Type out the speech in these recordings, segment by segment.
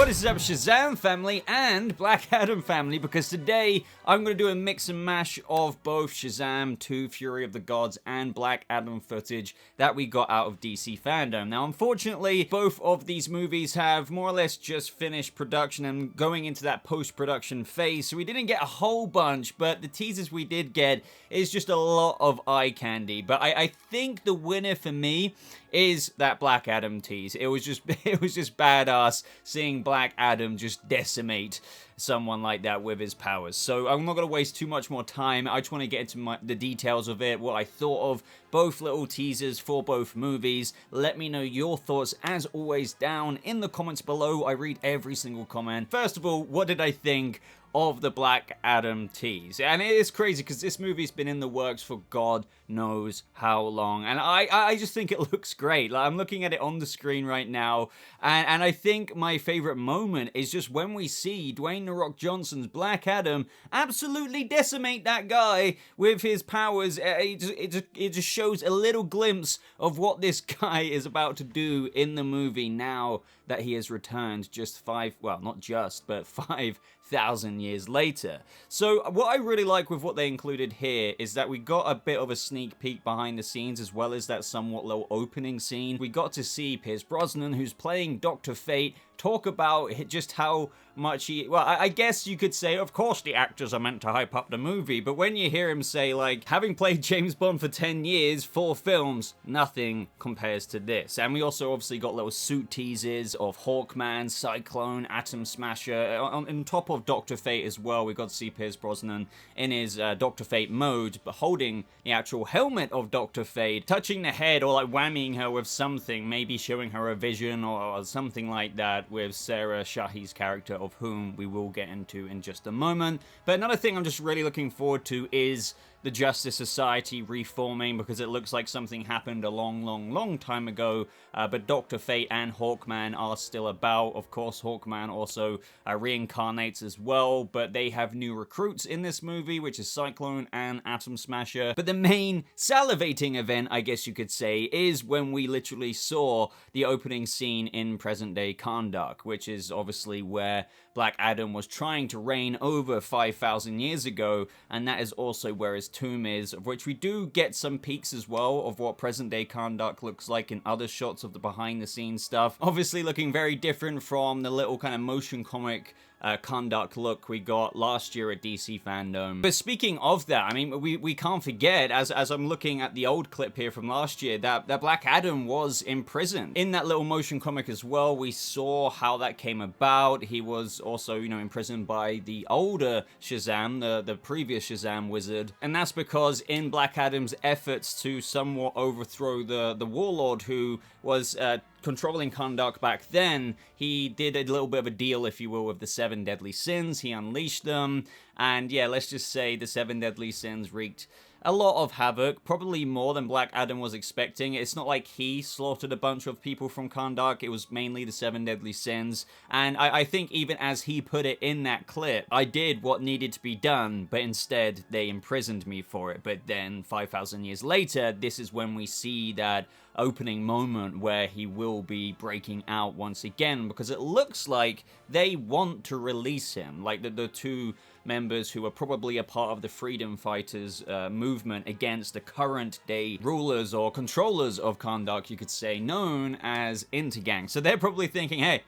What is up, Shazam family and Black Adam family, because today I'm going to do a mix and mash of both Shazam 2 Fury of the Gods and Black Adam footage that we got out of DC FanDome. Now, unfortunately, both of these movies have more or less just finished production and going into that post-production phase, so we didn't get a whole bunch, but the teasers we did get is just a lot of eye candy. But I think the winner for me is that Black Adam tease. It was just badass seeing Black Adam just decimate someone like that with his powers. So I'm not going to waste too much more time. I just want to get into the details of it, what I thought of both little teasers for both movies. Let me know your thoughts, as always, down in the comments below. I read every single comment. First of all, what did I think of the Black Adam tease? And it is crazy because this movie's been in the works for God knows how long, and I just think it looks great. Like, I'm looking at it on the screen right now, and I think my favorite moment is just when we see Dwayne "The Rock" Johnson's Black Adam absolutely decimate that guy with his powers. It just shows a little glimpse of what this guy is about to do in the movie now that he has returned just 5,000 years later. So what I really like with what they included here is that we got a bit of a sneak peek behind the scenes, as well as that somewhat low opening scene. We got to see Piers Brosnan, who's playing Dr. Fate, talk about just how much I guess you could say, of course the actors are meant to hype up the movie, but when you hear him say, like, having played James Bond for 10 years, 4 films, nothing compares to this. And we also obviously got little suit teases of Hawkman, Cyclone, Atom Smasher, on top of Dr. Fate as well. We got to see Piers Brosnan in his Dr. Fate mode, but holding the actual helmet of Dr. Fate, touching the head or like whammying her with something, maybe showing her a vision or something like that, with Sarah Shahi's character, of whom we will get into in just a moment. But another thing I'm just really looking forward to is the Justice Society reforming, because it looks like something happened a long time ago, but Dr. Fate and Hawkman are still about. Of course, Hawkman also reincarnates as well, but they have new recruits in this movie, which is Cyclone and Atom Smasher. But the main salivating event, I guess you could say, is when we literally saw the opening scene in present-day Kahndaq, which is obviously where Black Adam was trying to reign over 5,000 years ago, and that is also where his tomb is, of which we do get some peeks as well of what present-day Kahndaq looks like in other shots of the behind-the-scenes stuff. Obviously looking very different from the little kind of motion comic Kahndaq look we got last year at DC FanDome. But speaking of that, I mean, we can't forget, as I'm looking at the old clip here from last year, that Black Adam was imprisoned. In that little motion comic as well, we saw how that came about. He was also, you know, imprisoned by the older Shazam, the previous Shazam wizard. And that's because in Black Adam's efforts to somewhat overthrow the warlord who was controlling Kahndaq back then, he did a little bit of a deal, if you will, with the 7 deadly sins. He unleashed them, and yeah, let's just say the 7 deadly sins wreaked a lot of havoc, probably more than Black Adam was expecting. It's not like he slaughtered a bunch of people from Kahndaq, it was mainly the 7 deadly sins, and I think even as he put it in that clip, I did what needed to be done, but instead they imprisoned me for it. But then 5,000 years later, this is when we see that opening moment where he will be breaking out once again, because it looks like they want to release him, like the 2 members who are probably a part of the freedom fighters movement against the current day rulers or controllers of Kahndaq, you could say, known as Intergang. So they're probably thinking, hey,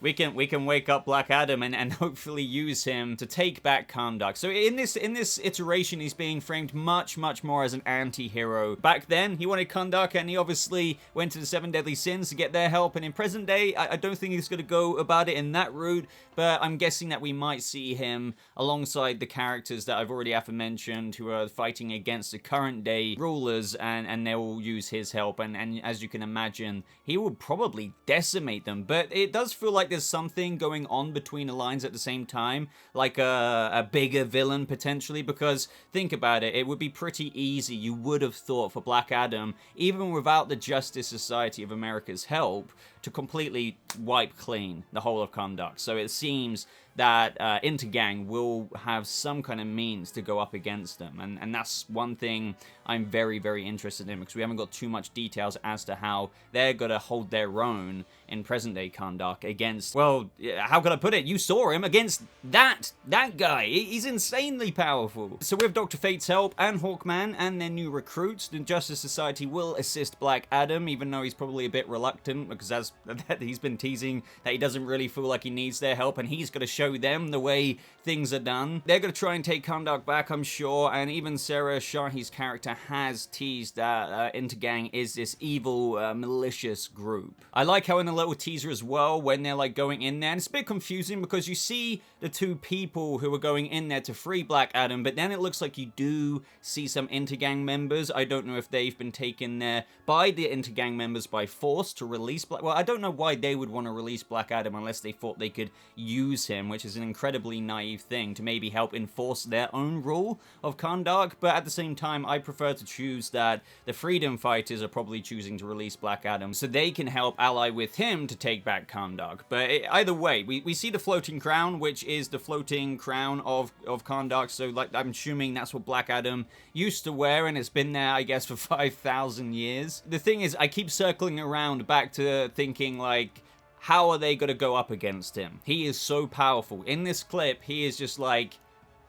we can wake up Black Adam and hopefully use him to take back Kahndaq. So in this iteration, he's being framed much more as an anti-hero. Back then, he wanted Kahndaq, and he obviously went to the 7 deadly sins to get their help. And in present day, I don't think he's going to go about it in that route, but I'm guessing that we might see him alongside the characters that I've already aforementioned, who are fighting against the current day rulers, and they will use his help. And as you can imagine, he will probably decimate them. But it does feel like there's something going on between the lines at the same time, like a bigger villain potentially, because think about it, it would be pretty easy, you would have thought, for Black Adam, even without the Justice Society of America's help, to completely wipe clean the whole of Kahndaq. So it seems that Intergang will have some kind of means to go up against them. And that's one thing I'm very, very interested in, because we haven't got too much details as to how they're going to hold their own in present-day Kahndaq against, well, how can I put it? You saw him against that guy. He's insanely powerful. So with Dr. Fate's help and Hawkman and their new recruits, the Justice Society will assist Black Adam, even though he's probably a bit reluctant, because as he's been teasing that he doesn't really feel like he needs their help, and he's going to show them the way things are done. They're going to try and take Kahndaq back, I'm sure, and even Sarah Shahi's character has teased that Intergang is this evil, malicious group. I like how in the little teaser as well, when they're like going in there, and it's a bit confusing because you see the two people who are going in there to free Black Adam, but then it looks like you do see some Intergang members. I don't know if they've been taken there by the Intergang members by force to release Black... Well, I don't know why they would want to release Black Adam unless they thought they could use him, which is an incredibly naive thing to maybe help enforce their own rule of Kahndaq, but at the same time, I prefer to choose that the Freedom Fighters are probably choosing to release Black Adam so they can help ally with him to take back Kahndaq. But either way, we see the floating crown, which is the floating crown of Kahndaq, so like I'm assuming that's what Black Adam used to wear, and it's been there, I guess, for 5,000 years. The thing is, I keep circling around back to thinking, like, how are they going to go up against him? He is so powerful. In this clip, he is just like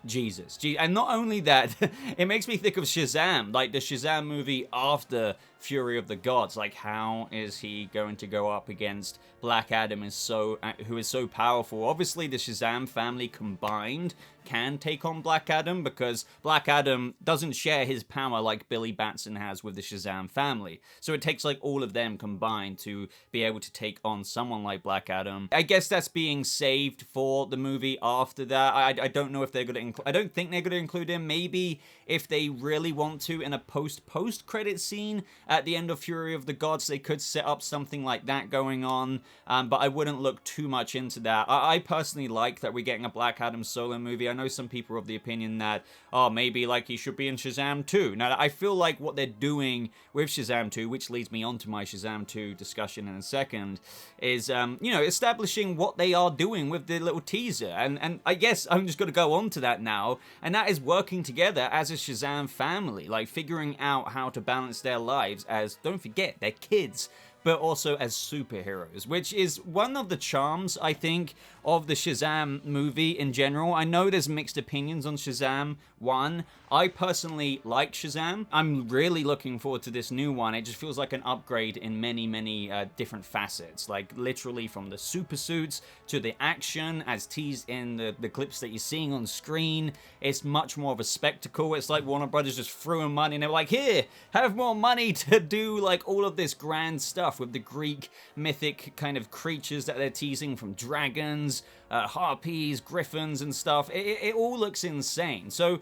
Jesus. And not only that, it makes me think of Shazam, like the Shazam movie after Fury of the Gods. Like, how is he going to go up against Black Adam, who is so powerful? Obviously, the Shazam family combined can take on Black Adam, because Black Adam doesn't share his power like Billy Batson has with the Shazam family. So it takes like all of them combined to be able to take on someone like Black Adam. I guess that's being saved for the movie after that. I don't know if they're going to I don't think they're going to include him. Maybe if they really want to in a post-credit scene at the end of Fury of the Gods, they could set up something like that going on. But I wouldn't look too much into that. I personally like that we're getting a Black Adam solo movie. I know some people are of the opinion that, oh, maybe like he should be in Shazam 2. Now, I feel like what they're doing with Shazam 2, which leads me on to my Shazam 2 discussion in a second, is, establishing what they are doing with the little teaser. And I guess I'm just going to go on to that now, and that is working together as a Shazam family, like figuring out how to balance their lives as, don't forget, they're kids, but also as superheroes, which is one of the charms, I think, of the Shazam movie in general. I know there's mixed opinions on Shazam 1. I personally like Shazam. I'm really looking forward to this new one. It just feels like an upgrade in many, many different facets, like literally from the super suits to the action, as teased in the clips that you're seeing on screen. It's much more of a spectacle. It's like Warner Brothers just threw in money and they were like, here, have more money to do like all of this grand stuff with the Greek mythic kind of creatures that they're teasing, from dragons, harpies, griffins and stuff. It all looks insane. So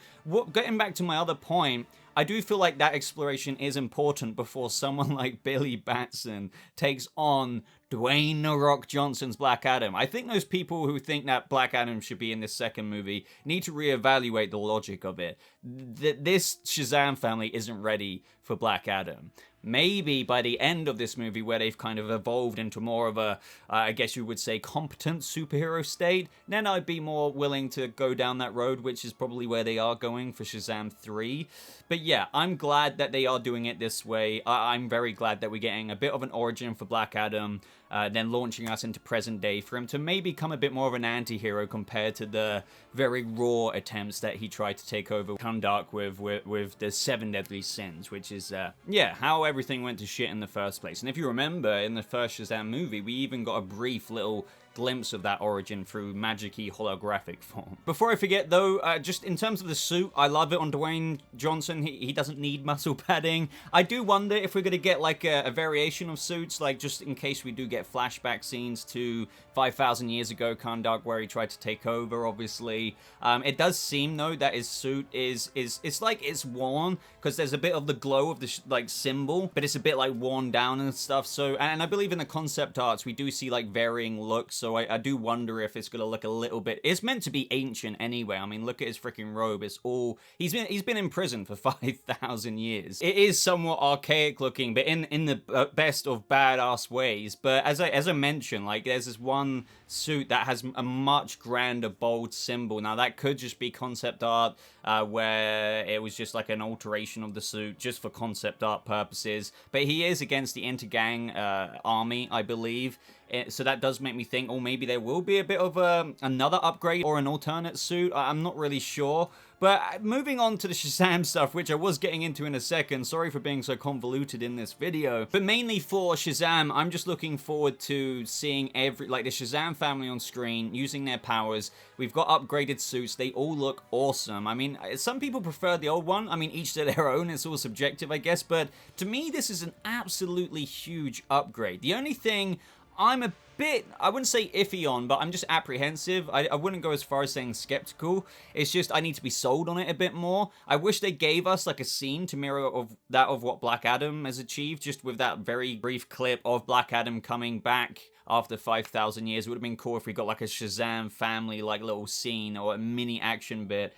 getting back to my other point, I do feel like that exploration is important before someone like Billy Batson takes on Dwayne "The Rock" Johnson's Black Adam. I think those people who think that Black Adam should be in this second movie need to reevaluate the logic of it. This Shazam family isn't ready for Black Adam. Maybe by the end of this movie, where they've kind of evolved into more of a, I guess you would say, competent superhero state, then I'd be more willing to go down that road, which is probably where they are going for Shazam 3. But yeah, I'm glad that they are doing it this way. I'm very glad that we're getting a bit of an origin for Black Adam, then launching us into present day for him to maybe become a bit more of an anti-hero compared to the very raw attempts that he tried to take over Kahndaq with the 7 deadly sins, which is, how everything went to shit in the first place. And if you remember, in the first Shazam movie, we even got a brief little glimpse of that origin through magic-y holographic form. Before I forget though, just in terms of the suit, I love it on Dwayne Johnson. He doesn't need muscle padding. I do wonder if we're going to get like a variation of suits, like just in case we do get flashback scenes to 5,000 years ago, Kahndaq, where he tried to take over, obviously. It does seem though that his suit is it's like it's worn, because there's a bit of the glow of the like symbol, but it's a bit like worn down and stuff. So, and I believe in the concept arts we do see like varying looks so I do wonder if it's gonna look a little bit... It's meant to be ancient anyway. I mean, look at his freaking robe. It's all... He's been in prison for 5,000 years. It is somewhat archaic looking, but in the best of badass ways. But as I mentioned, like, there's this one suit that has a much grander, bold symbol. Now, that could just be concept art, where it was just like an alteration of the suit just for concept art purposes. But he is against the Intergang army, I believe. So that does make me think, oh, maybe there will be a bit of another upgrade or an alternate suit. I'm not really sure. But moving on to the Shazam stuff, which I was getting into in a second. Sorry for being so convoluted in this video. But mainly for Shazam, I'm just looking forward to seeing the Shazam family on screen, using their powers. We've got upgraded suits. They all look awesome. I mean, some people prefer the old one. I mean, each to their own. It's all subjective, I guess. But to me, this is an absolutely huge upgrade. The only thing I'm a bit, I wouldn't say iffy on, but I'm just apprehensive. I wouldn't go as far as saying skeptical. It's just I need to be sold on it a bit more. I wish they gave us like a scene to mirror of what Black Adam has achieved, just with that very brief clip of Black Adam coming back after 5,000 years. It would have been cool if we got like a Shazam family like little scene or a mini action bit.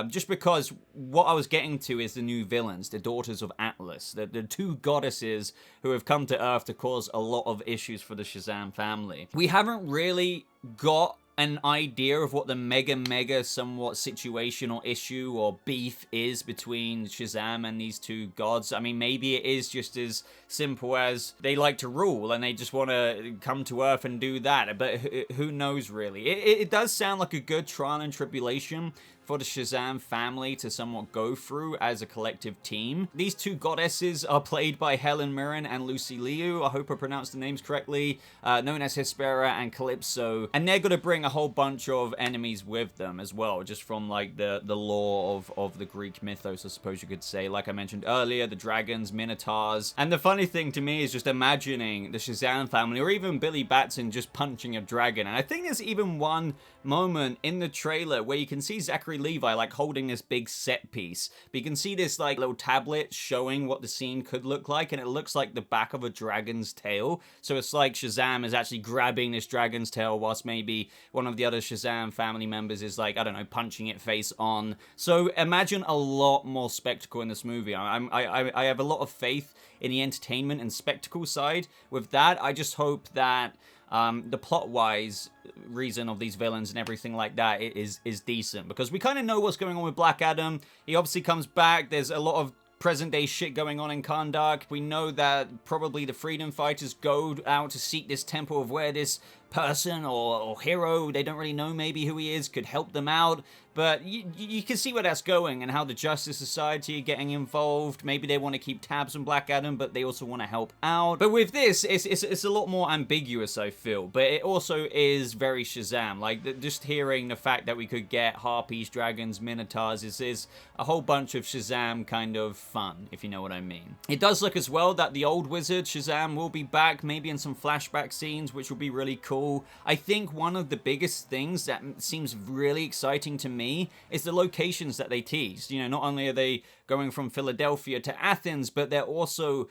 Just because what I was getting to is the new villains, the Daughters of Atlas, the two goddesses who have come to Earth to cause a lot of issues for the Shazam family. We haven't really got an idea of what the mega somewhat situation or issue or beef is between Shazam and these two gods. I mean, maybe it is just as simple as they like to rule and they just want to come to Earth and do that, but who knows really. It does sound like a good trial and tribulation for the Shazam family to somewhat go through as a collective team. These two goddesses are played by Helen Mirren and Lucy Liu, I hope I pronounced the names correctly, known as Hespera and Calypso, and they're going to bring a whole bunch of enemies with them as well, just from like the lore of the Greek mythos, I suppose you could say. Like I mentioned earlier, the dragons, minotaurs, and the funny thing to me is just imagining the Shazam family, or even Billy Batson just punching a dragon. And I think there's even one moment in the trailer where you can see Zachary Levi like holding this big set piece, but you can see this like little tablet showing what the scene could look like, and it looks like the back of a dragon's tail. So it's like Shazam is actually grabbing this dragon's tail whilst maybe one of the other Shazam family members is like, I don't know, punching it face on. So imagine a lot more spectacle in this movie. I have a lot of faith in the entertainment and spectacle side with that. I just hope that the plot-wise reason of these villains and everything like that is decent, because we kind of know what's going on with Black Adam. He obviously comes back. There's a lot of present-day shit going on in Kahndaq. We know that probably the freedom fighters go out to seek this temple of where this person or hero, they don't really know maybe who he is, could help them out. But you can see where that's going and how the Justice Society are getting involved. Maybe they want to keep tabs on Black Adam, but they also want to help out. But with this, it's a lot more ambiguous, I feel. But it also is very Shazam. Like, just hearing the fact that we could get harpies, dragons, minotaurs is a whole bunch of Shazam kind of fun, if you know what I mean. It does look as well that the old wizard, Shazam, will be back, maybe in some flashback scenes, which will be really cool. I think one of the biggest things that seems really exciting to me is the locations that they teased. You know, not only are they going from Philadelphia to Athens, but they're also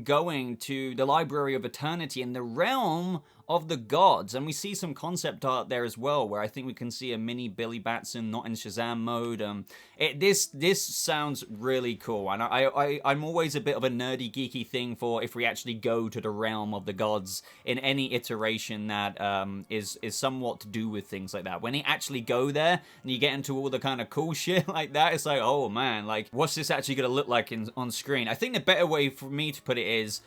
going to the Library of Eternity in the realm of the gods. And we see some concept art there as well, where I think we can see a mini Billy Batson, not in Shazam mode. This sounds really cool. And I'm always a bit of a nerdy, geeky thing for if we actually go to the realm of the gods in any iteration that is somewhat to do with things like that. When you actually go there and you get into all the kind of cool shit like that, it's like, oh man, like, what's this actually going to look like on screen? I think the better way for me to put it is,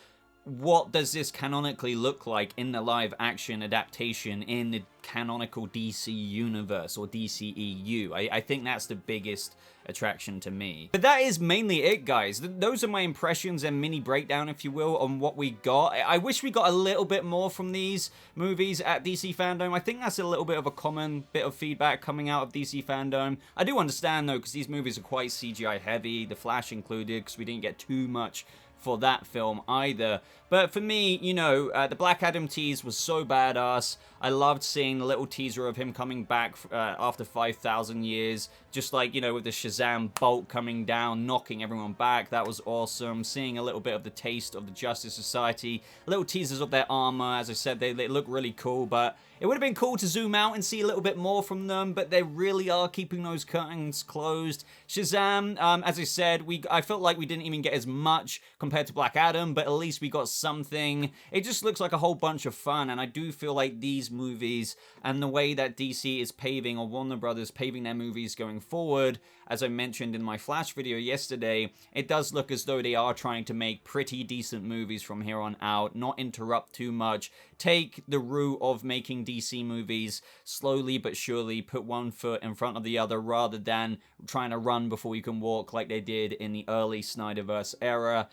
what does this canonically look like in the live action adaptation in the canonical DC universe or DCEU? I think that's the biggest attraction to me. But that is mainly it, guys. Those are my impressions and mini breakdown, if you will, on what we got. I wish we got a little bit more from these movies at DC FanDome. I think that's a little bit of a common bit of feedback coming out of DC FanDome. I do understand, though, because these movies are quite CGI heavy, The Flash included, because we didn't get too much for that film either. But for me, you know, the Black Adam tease was so badass. I loved seeing the little teaser of him coming back after 5,000 years, just like, you know, with the Shazam bolt coming down, knocking everyone back. That was awesome. Seeing a little bit of the taste of the Justice Society, little teasers of their armor. As I said, they look really cool, but it would have been cool to zoom out and see a little bit more from them, but they really are keeping those curtains closed. Shazam, as I said, I felt like we didn't even get as much compared to Black Adam, but at least we got something. It just looks like a whole bunch of fun, and I do feel like these movies and the way that DC is paving, or Warner Brothers paving their movies going forward, as I mentioned in my Flash video yesterday, it does look as though they are trying to make pretty decent movies from here on out, not interrupt too much, take the route of making DC movies slowly but surely, put one foot in front of the other rather than trying to run before you can walk like they did in the early Snyderverse era.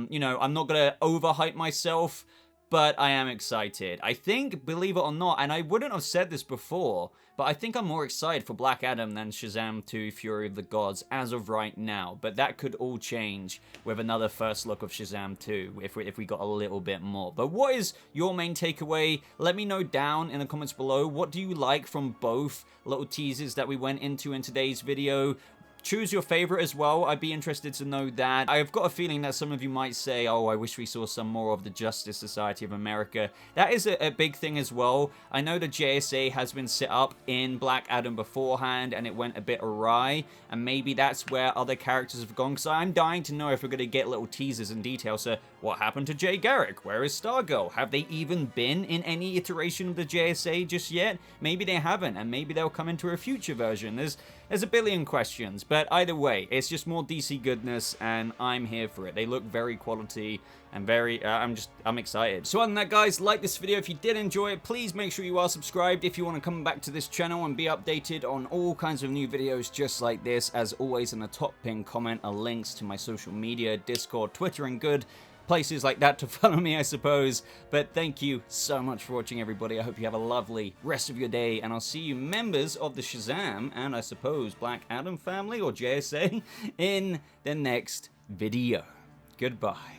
You know, I'm not gonna overhype myself, but I am excited. I think, believe it or not, and I wouldn't have said this before, but I think I'm more excited for Black Adam than Shazam 2 Fury of the Gods as of right now. But that could all change with another first look of Shazam 2 if we got a little bit more. But what is your main takeaway? Let me know down in the comments below. What do you like from both little teasers that we went into in today's video? Choose your favorite as well. I'd be interested to know that. I've got a feeling that some of you might say, oh, I wish we saw some more of the Justice Society of America. That is a big thing as well. I know the JSA has been set up in Black Adam beforehand, and it went a bit awry, and maybe that's where other characters have gone, because I'm dying to know if we're going to get little teasers and details. So, what happened to Jay Garrick? Where is Stargirl? Have they even been in any iteration of the JSA just yet? Maybe they haven't, and maybe they'll come into a future version. There's a billion questions, but either way, it's just more DC goodness, and I'm here for it. They look very quality, and very, I'm excited. So other than that, guys, like this video. If you did enjoy it, please make sure you are subscribed if you want to come back to this channel and be updated on all kinds of new videos just like this. As always, in the top pinned comment are links to my social media, Discord, Twitter, and good places like that to follow me, I suppose. But thank you so much for watching, everybody. I hope you have a lovely rest of your day, and I'll see you members of the Shazam and I suppose Black Adam family or JSA in the next video. Goodbye.